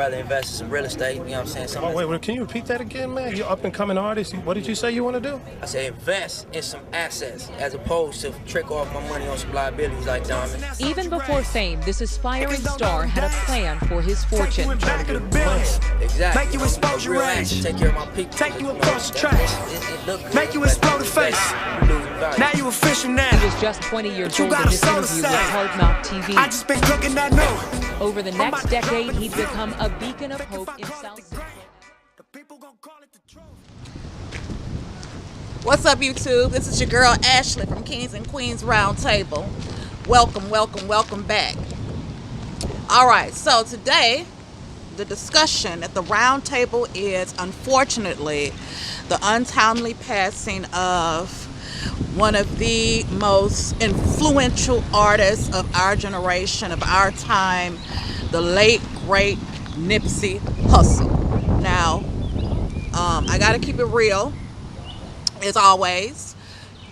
rather invest in some real estate. You know what I'm saying? Oh, wait, can you repeat that again, man? You're up and coming artist. What did you say you want to do? I say invest in some assets as opposed to trick off my money on some liabilities like diamonds. Even before fame, this aspiring star had a plan for his fortune. Exactly. Make you expose your range. Take care of my people. Take you across the tracks. Make you explode the face. Now you official now. He was just 20 years old in this interview with Hard Knock TV. I just been cooking that new. Over the next decade, he'd become a beacon of hope in South. What's up, YouTube? This is your girl Ashley from Kings and Queens Roundtable. Welcome back. All right, so today the discussion at the round table is, unfortunately, the untimely passing of one of the most influential artists of our generation, of our time, the late, great Nipsey Hussle. Now, I gotta keep it real, as always.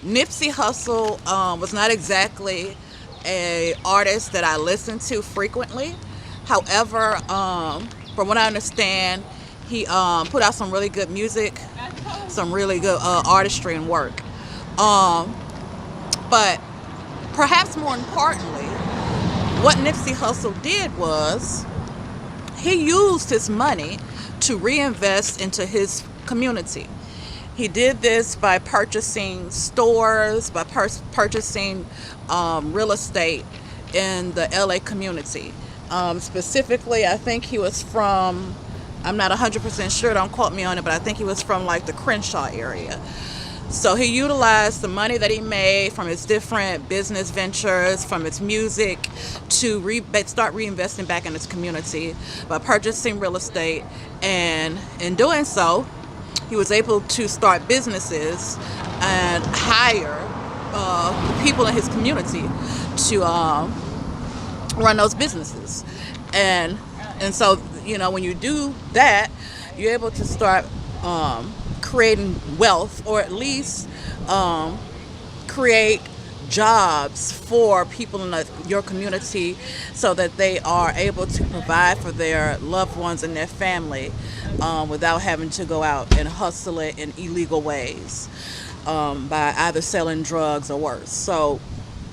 Nipsey Hussle was not exactly an artist that I listened to frequently. However, from what I understand, he put out some really good music, some really good artistry and work. But perhaps more importantly, what Nipsey Hussle did was he used his money to reinvest into his community. He did this by purchasing stores, by purchasing real estate in the LA community. Specifically, I think he was from, I'm not 100% sure, don't quote me on it, but I think he was from like the Crenshaw area. So he utilized the money that he made from his different business ventures, from his music, to start reinvesting back in his community by purchasing real estate. And in doing so, he was able to start businesses and hire people in his community to run those businesses. And so, you know, when you do that, you're able to start creating wealth, or at least create jobs for people in your community so that they are able to provide for their loved ones and their family without having to go out and hustle it in illegal ways by either selling drugs or worse. So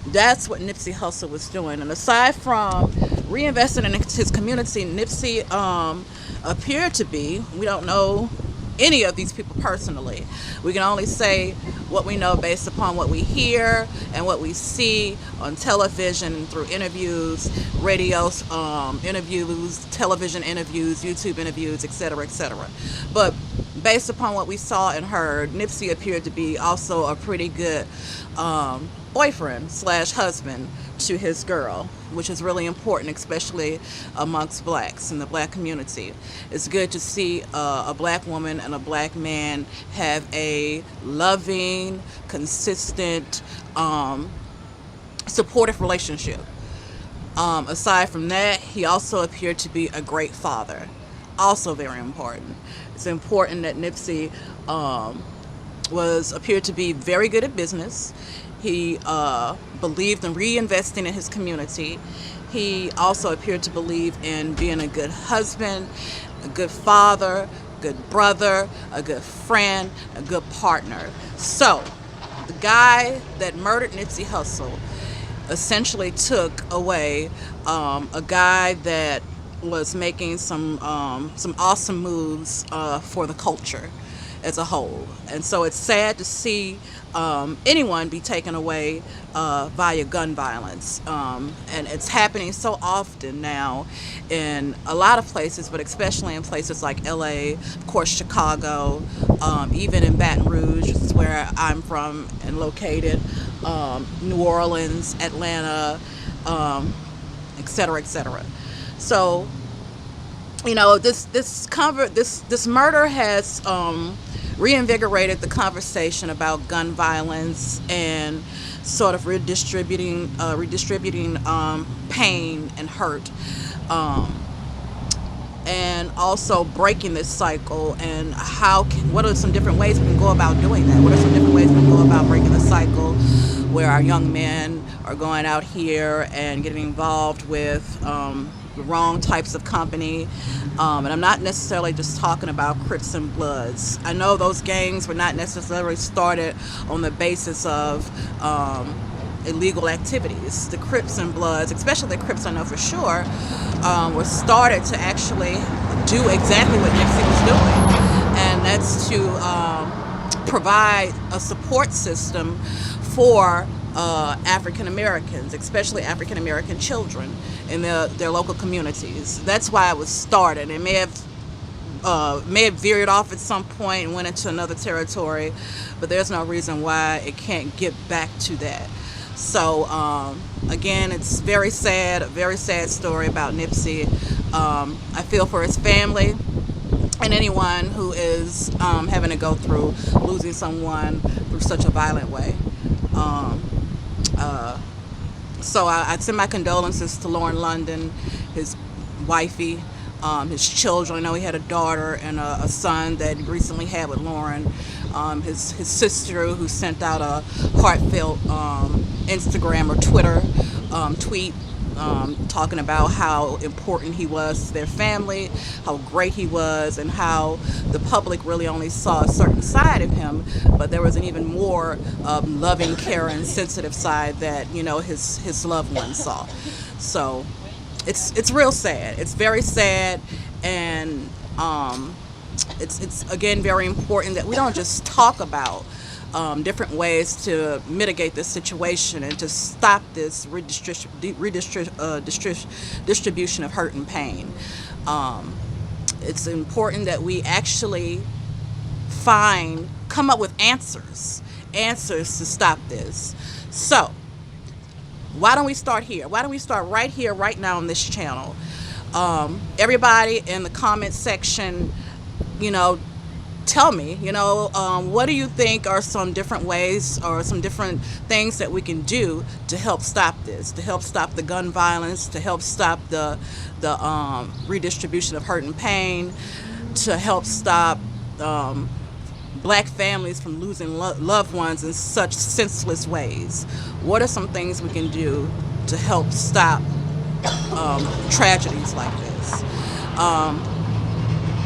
that's what Nipsey Hussle was doing. And aside from reinvesting in his community, Nipsey appeared to be, we don't know any of these people personally. We can only say what we know based upon what we hear and what we see on television, through interviews, radios, interviews, television interviews, YouTube interviews, etc., etc. But based upon what we saw and heard, Nipsey appeared to be also a pretty good boyfriend / husband to his girl, which is really important, especially amongst blacks in the black community. It's good to see a black woman and a black man have a loving, consistent, supportive relationship. Aside from that, he also appeared to be a great father. Also very important. It's important that Nipsey appeared to be very good at business. He believed in reinvesting in his community. He also appeared to believe in being a good husband, a good father, good brother, a good friend, a good partner. So the guy that murdered Nipsey Hussle essentially took away a guy that was making some awesome moves for the culture as a whole. And so it's sad to see anyone be taken away via gun violence. And it's happening so often now in a lot of places, but especially in places like LA, of course Chicago, even in Baton Rouge, which is where I'm from and located, New Orleans, Atlanta, etc., etc. So, you know, this murder has reinvigorated the conversation about gun violence and sort of redistributing pain and hurt, and also breaking this cycle. And what are some different ways we can go about doing that? What are some different ways we can go about breaking the cycle where our young men are going out here and getting involved with the wrong types of company. And I'm not necessarily just talking about Crips and Bloods. I know those gangs were not necessarily started on the basis of illegal activities. The Crips and Bloods, especially the Crips I know for sure, were started to actually do exactly what Nipsey was doing. And that's to provide a support system for African Americans, especially African American children in their local communities. That's why it was started. It may have veered off at some point and went into another territory, but there's no reason why it can't get back to that. So again, it's very sad, a very sad story about Nipsey. I feel for his family and anyone who is having to go through losing someone through such a violent way. So I send my condolences to Lauren London, his wifey, his children. I know he had a daughter and a son that he recently had with Lauren. His sister, who sent out a heartfelt Instagram or Twitter tweet talking about how important he was to their family, how great he was, and how the public really only saw a certain side of him, but there was an even more loving, caring, sensitive side that, you know, his loved ones saw. So it's real sad. It's very sad, and it's again very important that we don't just talk about different ways to mitigate this situation and to stop this distribution of hurt and pain. It's important that we actually come up with answers to stop this. So why don't we start here? Why don't we start right here, right now on this channel? Everybody in the comment section, you know, tell me, you know, what do you think are some different ways or some different things that we can do to help stop this, to help stop the gun violence, to help stop the redistribution of hurt and pain, to help stop black families from losing loved ones in such senseless ways? What are some things we can do to help stop tragedies like this?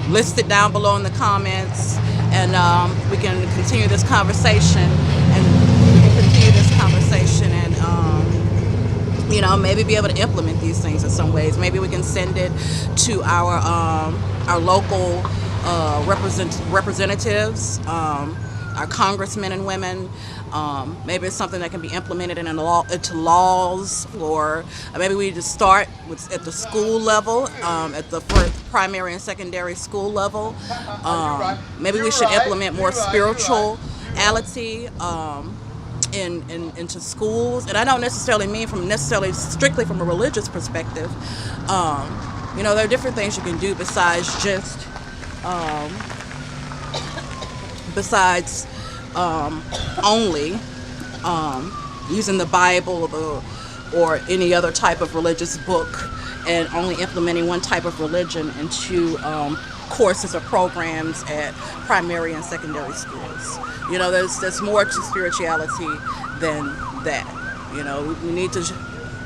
List it down below in the comments, and we can continue this conversation, and you know, maybe be able to implement these things in some ways. Maybe we can send it to our local representatives, our congressmen and women. Maybe it's something that can be implemented into laws, or maybe we just start at the school level, at the primary and secondary school level. Maybe we should implement more spirituality into schools, and I don't necessarily mean strictly from a religious perspective. You know, there are different things you can do besides just only using the Bible or any other type of religious book, and only implementing one type of religion into courses or programs at primary and secondary schools. You know, there's more to spirituality than that. You know, we need to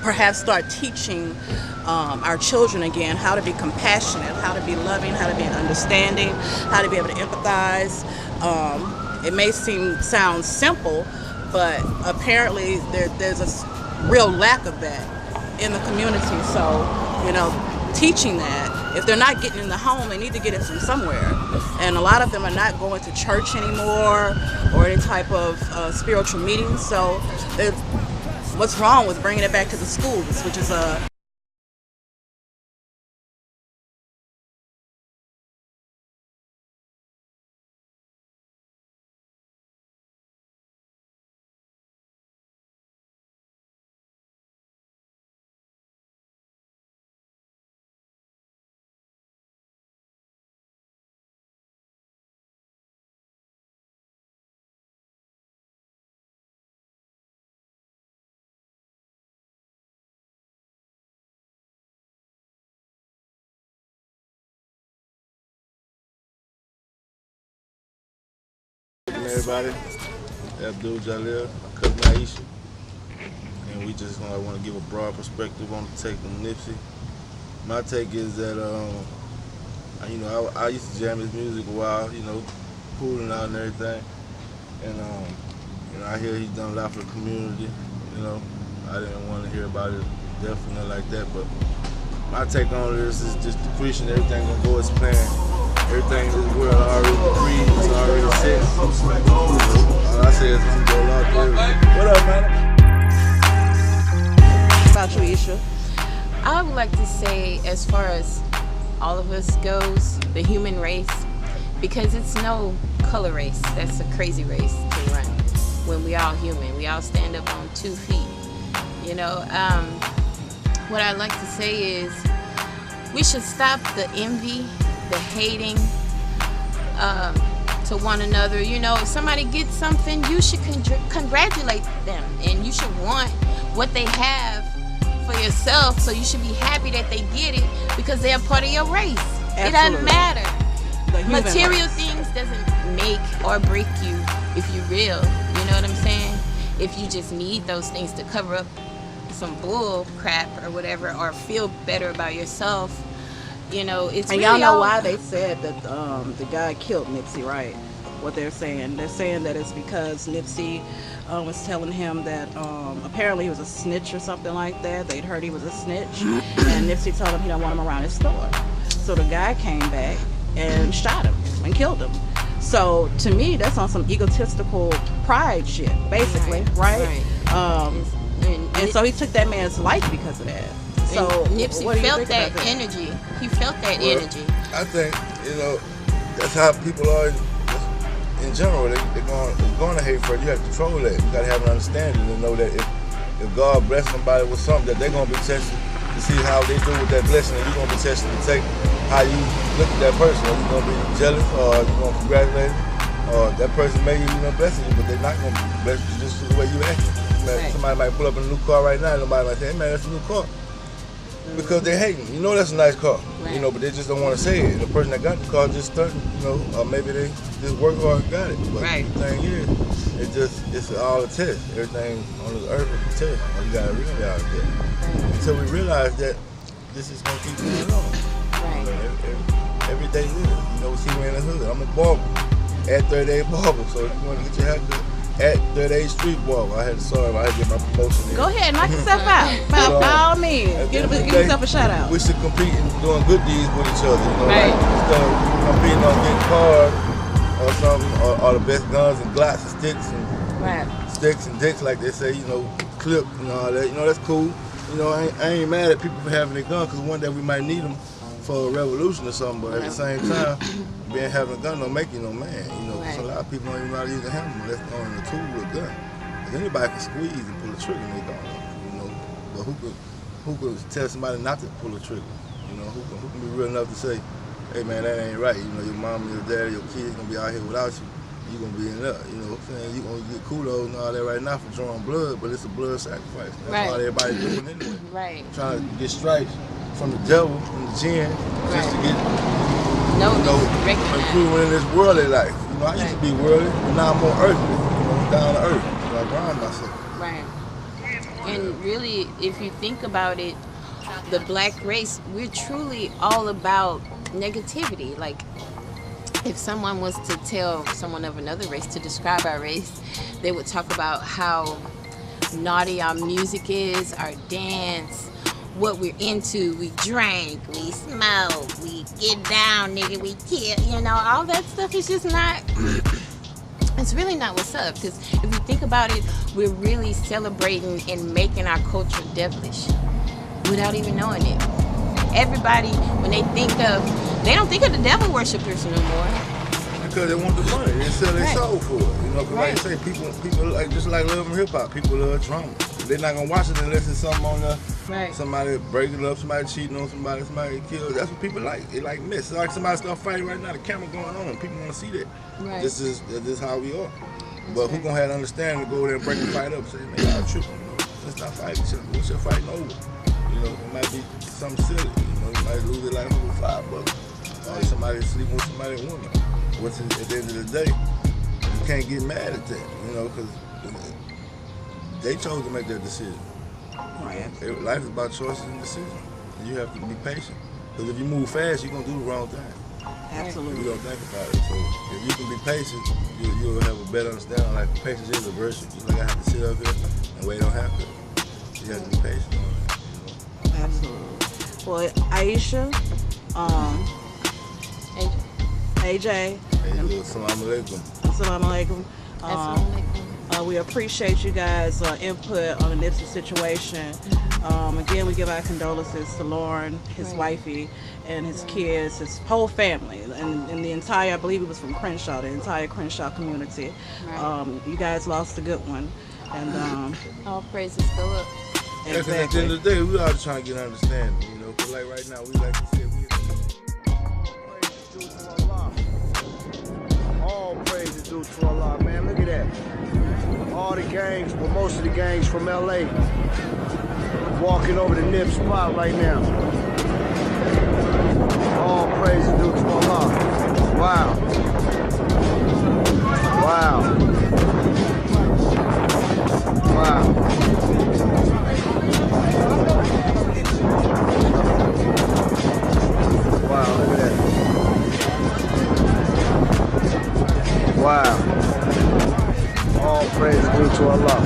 perhaps start teaching our children again how to be compassionate, how to be loving, how to be understanding, how to be able to empathize. It may sound simple, but apparently there's a real lack of that in the community. So, you know, teaching that, if they're not getting in the home, they need to get it from somewhere. And a lot of them are not going to church anymore or any type of spiritual meetings. So what's wrong with bringing it back to the schools, which is a Everybody, Abdul Jalil, cousin Aisha, and we just want to give a broad perspective on the take on Nipsey. my take is that, you know, I used to jam his music a while, you know, cooling out and everything. And, you know, I hear he's done a lot for the community, you know. I didn't want to hear about his death or nothing like that, but my take on this is just decreasing. Everything gonna go as planned. Everything in this world already decreed, it's already set. All I say is I'm going out there. What up, man? About you, Isha? I would like to say, as far as all of us goes, the human race, because it's no color race. That's a crazy race to run. When we all human, we all stand up on 2 feet. You know, what I'd like to say is we should stop the envy, the hating to one another. You know, if somebody gets something, you should congratulate them, and you should want what they have for yourself. So you should be happy that they get it because they're part of your race. Absolutely. It doesn't matter. Material things doesn't make or break you if you're real. You know what I'm saying? If you just need those things to cover up some bull crap or whatever, or feel better about yourself, you know, it's and really y'all know why they said that the guy killed Nipsey, right? What they're saying that it's because Nipsey was telling him that apparently he was a snitch or something like that. They'd heard he was a snitch, and Nipsey told him he don't want him around his store. So the guy came back and shot him and killed him. So to me, that's on some egotistical pride shit, basically, right? And so he took that man's life because of that. So Nipsey felt that energy. He felt that energy. I think, you know, that's how people are in general. They're going to hate for it. You have to control that. You got to have an understanding and know that if God bless somebody with something, that they're going to be tested to see how they do with that blessing, and you're going to be tested to take how you look at that person. Are you going to be jealous, or are you going to congratulate them? Or that person may be blessing you, but they're not going to bless you just the way you acting. Right. Somebody might pull up in a new car right now, and nobody might say, hey man, that's a new car. Because they're hating. You know that's a nice car. Right. You know, but they just don't want to say it. And the person that got the car just starting, you know, or maybe they just work hard and got it. But the thing is, it's all a test. Everything on this earth is a test. And you gotta realize that. Until we realize that this is gonna keep going on. Right. You know, every day living. You know, see me in the hood. I'm a barber. At 38 Barber. So if you want to get your hair cut, at 38 Street Barber. I had to get my promotion in. Go ahead, knock yourself out. By all means. Give yourself a shout out. We should compete in doing good deeds with each other. You know, right. Like, instead of competing on getting cars or something, or the best guns and glocks and sticks and sticks and dicks, like they say, you know, clip and all that. You know, that's cool. You know, I ain't mad at people for having their gun, because one day we might need them for a revolution or something, but at the same time, having a gun don't make you no man, you know. So a lot of people don't even know how to use a hammer unless they're on the tool with a gun. Because anybody can squeeze and pull a trigger and they don't know, you know. But who could tell somebody not to pull a trigger? You know, who can be real enough to say, hey man, that ain't right. You know, your mom, your dad, your kids gonna be out here without you. You gonna be in there, you know what I'm saying? You gonna get kudos and all that right now for drawing blood, but it's a blood sacrifice. That's all everybody doing anyway. Right. Trying to get stripes from the devil, from the jinn, just to get improving in this worldly life. You know, I used to be worldly, but now I'm more earthly. You know, down to earth. So I grind myself. Right. And really, if you think about it, the black race, we're truly all about negativity. Like, if someone was to tell someone of another race to describe our race, they would talk about how naughty our music is, our dance, what we're into. We drink, we smoke, we get down, nigga, we kill, you know, all that stuff is just not, it's really not what's up. Because if you think about it, we're really celebrating and making our culture devilish without even knowing it. Everybody, when they don't think of the devil worshippers no more. Because they want the money, they sell their soul for it. You know, because like I say, people like, just like love hip hop, people love drama. They're not gonna watch it unless it's something on there. Somebody breaking up, somebody cheating on somebody killed. That's what people like. They like mess. It's like somebody start fighting right now, the camera going on. People want to see that. Right. This is how we are. But who gonna have to understand to go there and break the fight up and say, man, y'all tripping, you know? Let's not fight each other. What's your fighting over? You know, it might be something silly. You know, you might lose your life over $5. Or somebody sleeping with somebody's woman. Which is, at the end of the day, you can't get mad at that, you know, because they chose to make that decision. Right. Life is about choices and decisions. And you have to be patient. Because if you move fast, you're going to do the wrong thing. Absolutely. You don't think about it. So if you can be patient, you'll have a better understanding. Like patience is a virtue. Just like I have to sit up here and wait on happen. You have to be patient on that. You know? Absolutely. Well, Aisha, AJ. Assalamu alaikum. Assalamu alaikum. We appreciate you guys' input on the Nipsey situation. Again, we give our condolences to Lauren, his wifey, and his kids, his whole family, and the entire, I believe it was from Crenshaw, the entire Crenshaw community. You guys lost a good one. And all praises go up. Yeah, because at the end of the day, we all just trying to get an understanding, you know. Because like right now, we like to say, all praise is due to Allah, man. Look at that. All the gangs, well, most of the gangs from LA, walking over the Nip spot right now. All praise is due to Allah. Wow. Wow. Wow. Wow, look at that. Wow. All praise is due to Allah.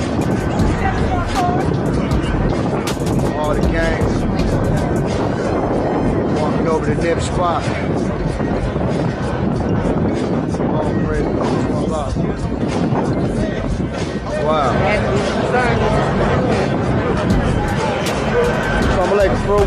All the gangs walking over the Nip spot. All praise is due to Allah. Wow. Assalamu alaikum, bro.